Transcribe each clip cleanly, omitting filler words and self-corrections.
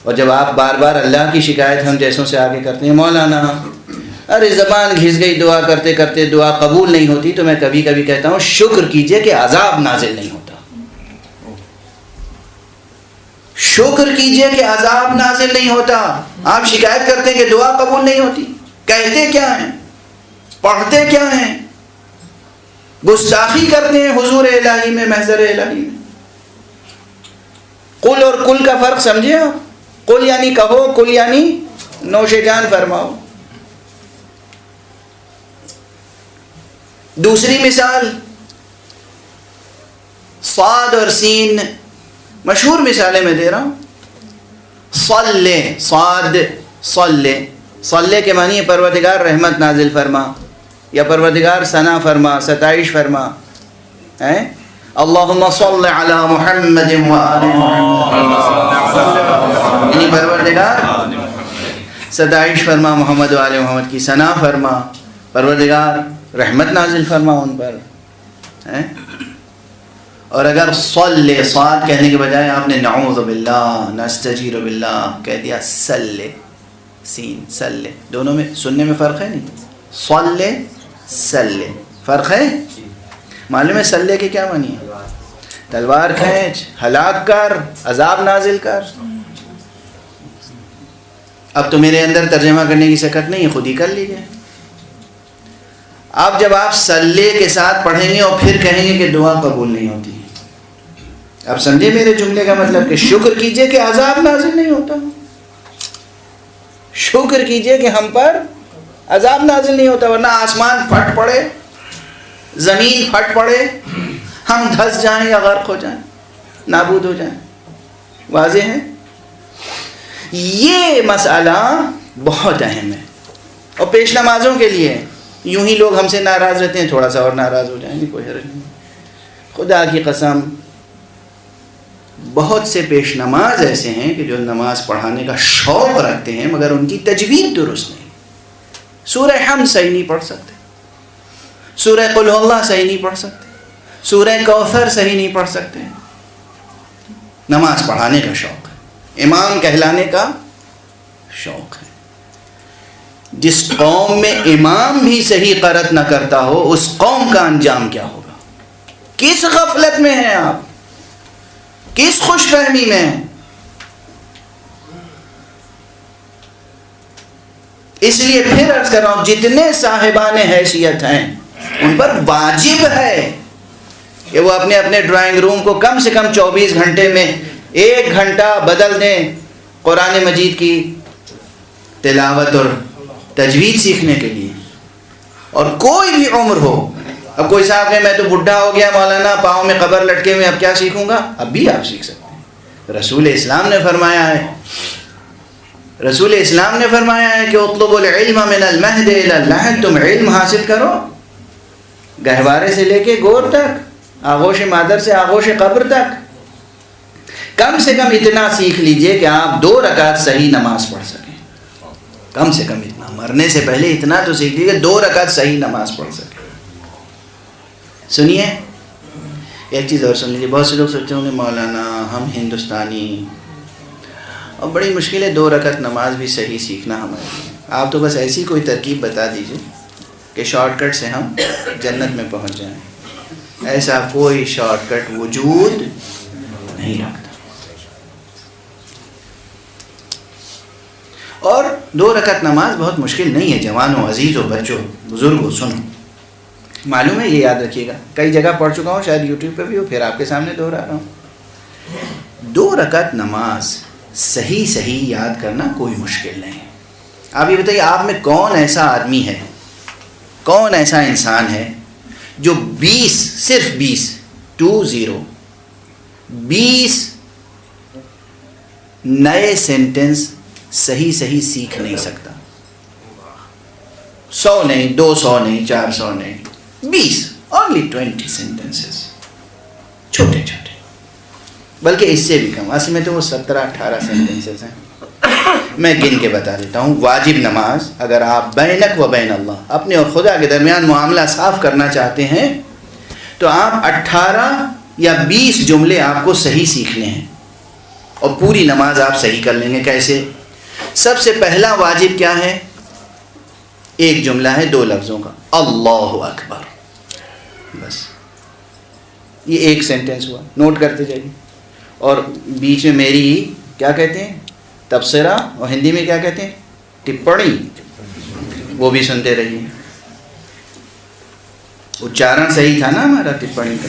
اور جب آپ بار بار اللہ کی شکایت ہم جیسوں سے آگے کرتے ہیں، مولانا ارے زبان گھس گئی، دعا کرتے کرتے دعا قبول نہیں ہوتی، تو میں کبھی کبھی کہتا ہوں شکر کیجئے کہ عذاب نازل نہیں ہوتا، شکر کیجئے کہ عذاب نازل نہیں ہوتا۔ آپ شکایت کرتے ہیں کہ دعا قبول نہیں ہوتی، کہتے کیا ہیں، پڑھتے کیا ہیں، گستاخی کرتے ہیں حضور الہی میں، محضر الہی میں۔ قل اور کل کا فرق سمجھے آپ؟ قل یعنی کہو، کل یعنی نوش جان فرماؤ۔ دوسری مثال صاد اور سین، مشہور مثالیں میں دے رہا ہوں۔ صلی، صاد صلی، صلی کے معنی ہے پروردگار رحمت نازل فرما، یا پروردگار ثنا فرما، ستائش فرما، اللہم صلی علی محمد و آل محمد، یعنی پروردگار ستائش فرما محمد و آل محمد کی، ثنا فرما، پروردگار رحمت نازل فرما ان پر۔ اور اگر صلی، صاد کہنے کے بجائے آپ نے نعوذ باللہ، نستجیر باللہ کہہ دیا، صلی، سین صلی، دونوں میں سننے میں فرق ہے نہیں؟ صلی، صلی، فرق ہے؟ معلوم ہے صلی کے کیا معنی ہے؟ تلوار کھینچ، ہلاک کر، عذاب نازل کر۔ اب تو میرے اندر ترجمہ کرنے کی سکت نہیں ہے، خود ہی کر لیجئے۔ اب جب آپ صلی کے ساتھ پڑھیں گے اور پھر کہیں گے کہ دعا قبول نہیں ہوتی، اب سمجھے میرے جملے کا مطلب کہ شکر کیجئے کہ عذاب نازل نہیں ہوتا، شکر کیجئے کہ ہم پر عذاب نازل نہیں ہوتا، ورنہ آسمان پھٹ پڑے، زمین پھٹ پڑے، ہم دھس جائیں یا غرق ہو جائیں، نابود ہو جائیں۔ واضح ہے؟ یہ مسئلہ بہت اہم ہے، اور پیش نمازوں کے لیے یوں ہی لوگ ہم سے ناراض رہتے ہیں، تھوڑا سا اور ناراض ہو جائیں گے، کوئی حرج نہیں۔ خدا کی قسم بہت سے پیش نماز ایسے ہیں کہ جو نماز پڑھانے کا شوق رکھتے ہیں مگر ان کی تجوید درست نہیں، سورہ حمد صحیح نہیں پڑھ سکتے، سورہ قل ہو اللہ صحیح نہیں پڑھ سکتے، سورہ کوثر صحیح نہیں پڑھ سکتے۔ نماز پڑھانے کا شوق ہے، امام کہلانے کا شوق ہے۔ جس قوم میں امام بھی صحیح قرأت نہ کرتا ہو، اس قوم کا انجام کیا ہوگا؟ کس غفلت میں ہیں آپ، کس خوش فہمی میں ہیں؟ اس لیے پھر عرض کر رہا ہوں، جتنے صاحبان حیثیت ہیں ان پر واجب ہے کہ وہ اپنے اپنے ڈرائنگ روم کو کم سے کم 24 گھنٹے میں 1 گھنٹہ بدل دیں قرآن مجید کی تلاوت اور تجوید سیکھنے کے لیے، اور کوئی بھی عمر ہو۔ اب کوئی صاحب کہ میں تو بڈھا ہو گیا مولانا، پاؤں میں قبر لٹکے ہوئے، اب کیا سیکھوں گا؟ اب بھی آپ سیکھ سکتے ہیں۔ رسول اسلام نے فرمایا ہے، رسول اسلام نے فرمایا ہے کہ اطلبوا العلم من المہد الی اللحد، تم علم حاصل کرو گہوارے سے لے کے گور تک، آغوش مادر سے آغوش قبر تک۔ کم سے کم اتنا سیکھ لیجئے کہ آپ 2 رکعت صحیح نماز پڑھ سکیں، کم سے کم اتنا، مرنے سے پہلے اتنا تو سیکھ لیجئے 2 رکعت صحیح نماز پڑھ سکیں۔ سنیے ایک چیز اور سن لیجیے، بہت سے لوگ سوچتے ہوں گے مولانا ہم ہندوستانی، اور بڑی مشکل ہے 2 رکعت نماز بھی صحیح سیکھنا ہمارے لیے۔ آپ تو بس ایسی کوئی ترکیب بتا دیجئے کہ شارٹ کٹ سے ہم جنت میں پہنچ جائیں۔ ایسا کوئی شارٹ کٹ وجود نہیں رکھتا۔ اور 2 رکعت نماز بہت مشکل نہیں ہے، جوانوں، عزیزوں، بچوں، بزرگوں، سنو، معلوم ہے، یہ یاد رکھیے گا، کئی جگہ پڑھ چکا ہوں، شاید یوٹیوب پہ بھی ہو، پھر آپ کے سامنے دہرا رہا ہوں۔ 2 رکعت نماز صحیح یاد کرنا کوئی مشکل نہیں ہے۔ آپ یہ بتائیے، آپ میں کون ایسا آدمی ہے، کون ایسا انسان ہے جو 20 صرف 20 نئے سینٹنس صحیح سیکھ نہیں سکتا؟ 100 نہیں، 200 نہیں، 400 نہیں، 20 only 20 sentences، چھوٹے چھوٹے، بلکہ اس سے بھی کم، اصل میں تو وہ 17-18 sentences ہیں۔ میں گن کے بتا دیتا ہوں۔ واجب نماز، اگر آپ بینک و بین اللہ، اپنے اور خدا کے درمیان معاملہ صاف کرنا چاہتے ہیں تو آپ 18 یا 20 جملے آپ کو صحیح سیکھنے ہیں، اور پوری نماز آپ صحیح کر لیں گے. کیسے؟ سب سے پہلا واجب کیا ہے؟ ایک جملہ ہے 2 لفظوں کا، اللہ اکبر. بس یہ ایک سینٹنس ہوا، نوٹ کرتے جائیے. اور بیچ میں میری کیا کہتے ہیں تبصرہ، اور ہندی میں کیا کہتے ہیں ٹپڑی، وہ بھی سنتے رہیے. اچارن صحیح تھا نا ہمارا ٹپڑی کا.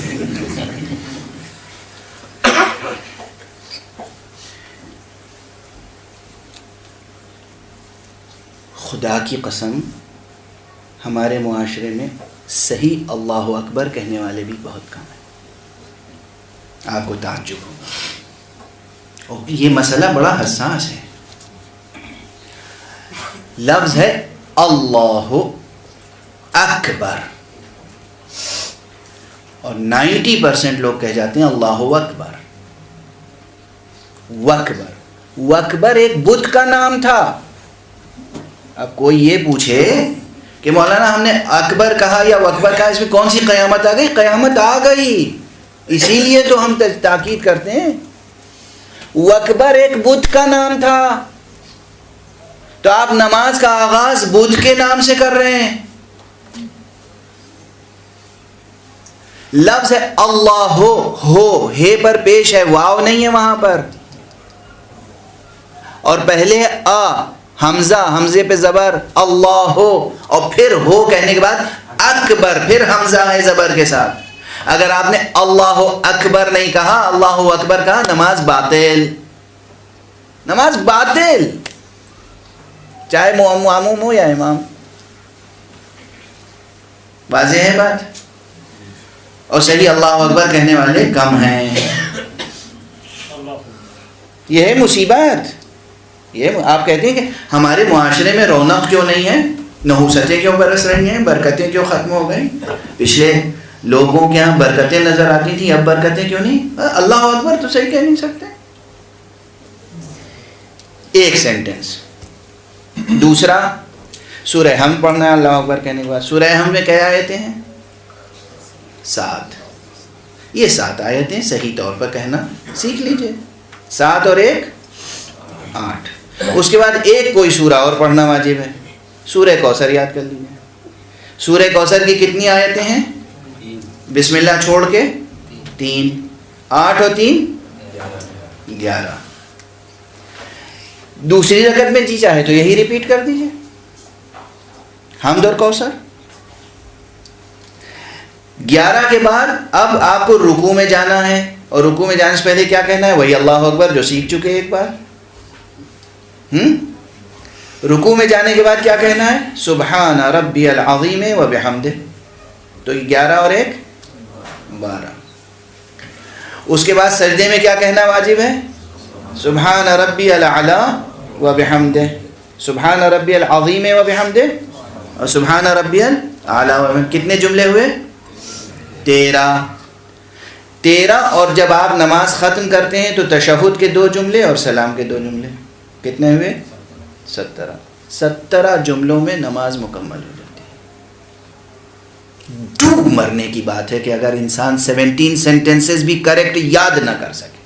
خدا کی قسم ہمارے معاشرے میں صحیح اللہ اکبر کہنے والے بھی بہت کم ہیں. آپ کو تعجب ہوگا، اور یہ مسئلہ بڑا حساس ہے. لفظ ہے اللہ اکبر، اور 90% لوگ کہہ جاتے ہیں اللہ اکبر. وکبر، وکبر ایک بت کا نام تھا. اب کوئی یہ پوچھے کہ مولانا ہم نے اکبر کہا یا وکبر کہا، اس میں کون سی قیامت آ گئی؟ قیامت آ گئی، اسی لیے تو ہم تاکید کرتے ہیں. وکبر ایک بت کا نام تھا، تو آپ نماز کا آغاز بت کے نام سے کر رہے ہیں. لفظ ہے اللہ ہو، ہے پر پیش ہے، واو نہیں ہے وہاں پر. اور پہلے ہے حمزہ، حمزے پہ زبر اللہ ہو، اور پھر ہو کہنے کے بعد اکبر، پھر حمزہ ہے زبر کے ساتھ. اگر آپ نے اللہ اکبر نہیں کہا، اللہ اکبر کہا، نماز باطل، نماز باطل، چاہے معموم ہو یا امام. واضح ہے بات؟ اور صحیح اللہ اکبر کہنے والے کم ہیں. یہ ہے مصیبت. یہ آپ کہتے ہیں کہ ہمارے معاشرے میں رونق کیوں نہیں ہے، نحوستیں کیوں برس رہی ہیں، برکتیں کیوں ختم ہو گئی؟ پچھلے لوگوں کے یہاں برکتیں نظر آتی تھیں، اب برکتیں کیوں نہیں؟ اللہ اکبر تو صحیح کہہ نہیں سکتے. ایک سینٹنس. دوسرا، سورہ حمد پڑھنا ہے اللہ اکبر کہنے کے بعد. سورہ حمد میں کیا آیتیں ہیں؟ 7. یہ 7 آیتیں صحیح طور پر کہنا سیکھ لیجئے. 7 اور 1 8. اس کے بعد ایک کوئی سورہ اور پڑھنا واجب ہے. سورہ کوثر یاد کر لیجیے. سورہ کوثر کی کتنی آیتیں ہیں؟ بسم اللہ چھوڑ کے 3. 8 اور 3 11. دوسری رکعت میں جی چاہے تو یہی ریپیٹ کر دیجیے، حمد اور کوثر. 11 کے بعد اب آپ کو رکوع میں جانا ہے، اور رکوع میں جانے سے پہلے کیا کہنا ہے؟ وہی اللہ اکبر جو سیکھ چکے ایک بار. رکوع میں جانے کے بعد کیا کہنا ہے؟ سبحان ربی العظیم و بحمدہ. تو 11 اور 1 12. اس کے بعد سجدے میں کیا کہنا واجب ہے؟ سبحان ربی الاعلی و بحمدہ، سبحان ربی العظیم و بحمدہ، اور سبحان ربی الاعلی و بحمدہ. کتنے جملے ہوئے؟ 13. اور جب آپ نماز ختم کرتے ہیں تو تشہد کے 2 جملے اور سلام کے 2 جملے. کتنے ہوئے؟ 17. 17 جملوں میں نماز مکمل ہو جاتی ہے. ڈوب مرنے کی بات ہے کہ اگر انسان 17 سینٹنسز بھی کریکٹ یاد نہ کر سکے.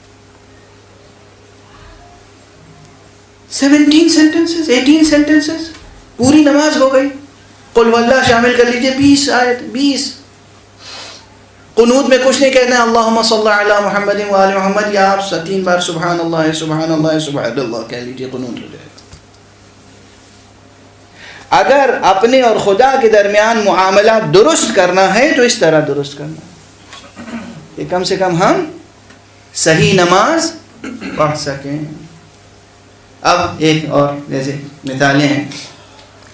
17 سینٹنسز، 18 سینٹنسز، پوری نماز ہو گئی. قل واللہ شامل کر لیجئے، 20 آیت، 20. قنوت میں کچھ نہیں کہنا ہے اللہم صلی علی محمد و آل محمد، یا آپ 3 بار سبحان اللہ سبحان اللہ سبحان اللہ کہہ لیجئے، قنوت ہو جائے. اگر اپنے اور خدا کے درمیان معاملہ درست کرنا ہے تو اس طرح درست کرنا کہ کم سے کم ہم صحیح نماز پڑھ سکیں. اب ایک اور جیسے مثالیں ہیں.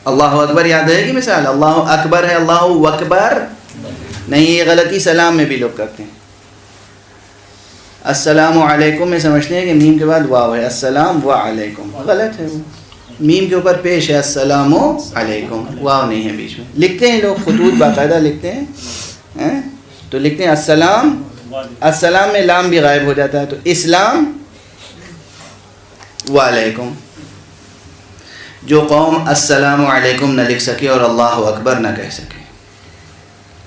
اللہ اکبر یاد ہے کہ مثال اللہ اکبر ہے، اللہ اکبر نہیں، یہ غلطی سلام میں بھی لوگ کرتے ہیں. السلام علیکم میں سمجھتے ہیں کہ میم کے بعد واو ہے، السلام و علیکم، غلط ہے. وہ میم کے اوپر پیش ہے السلام علیکم، واو نہیں ہے بیچ میں. لکھتے ہیں لوگ خطوط باقاعدہ لکھتے ہیں تو لکھتے ہیں السلام، السلام میں لام بھی غائب ہو جاتا ہے، تو اسلام و علیکم. جو قوم السلام علیکم نہ لکھ سکے اور اللہ اکبر نہ کہہ سکے،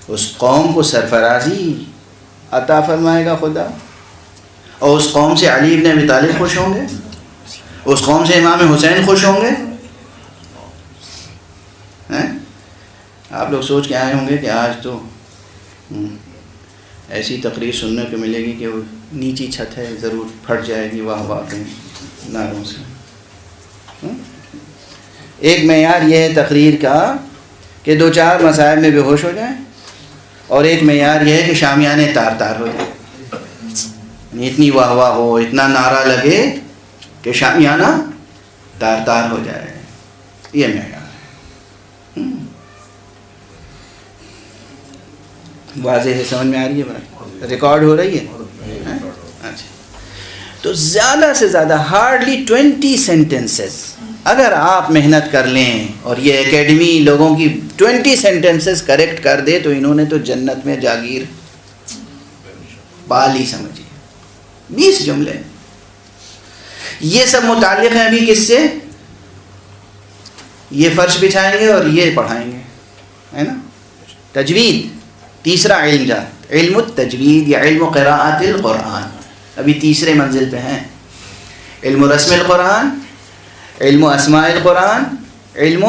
اس قوم کو سرفرازی عطا فرمائے گا خدا. اور اس قوم سے علی ابن ابی طالب خوش ہوں گے؟ اس قوم سے امام حسین خوش ہوں گے؟ آپ لوگ سوچ کے آئے ہوں گے کہ آج تو ایسی تقریر سننے کو ملے گی کہ وہ نیچی چھت ہے ضرور پھٹ جائے گی واہ واہ کہیں نعروں سے۔ ایک معیار یہ ہے تقریر کا کہ دو چار مسائل میں بے ہوش ہو جائیں، اور ایک معیار یہ ہے کہ شامیانے تار تار ہو جائیں، یعنی اتنی واہ واہ ہو، اتنا نعرہ لگے کہ شامیانہ تار تار ہو جائے، یہ معیار ہے۔ واضح ہے، سمجھ میں آ رہی ہے بات؟ ریکارڈ ہو رہی ہے؟ اچھا، تو زیادہ سے زیادہ ہارڈلی 20 سینٹنسز اگر آپ محنت کر لیں اور یہ اکیڈمی لوگوں کی 20 سینٹنسز کریکٹ کر دے تو انہوں نے تو جنت میں جاگیر پا لی، سمجھیے۔ 20 جملے، یہ سب متعلق ہیں ابھی کس سے؟ یہ فرش بچھائیں گے اور یہ پڑھائیں گے، ہے نا؟ تجوید، تیسرا علم جا، علم التجوید یا علم قراءت القرآن، ابھی تیسرے منزل پہ ہیں۔ علم رسم القرآن، علم اسماء القرآن، علم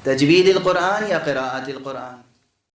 تجوید القرآن یا قراءت القرآن۔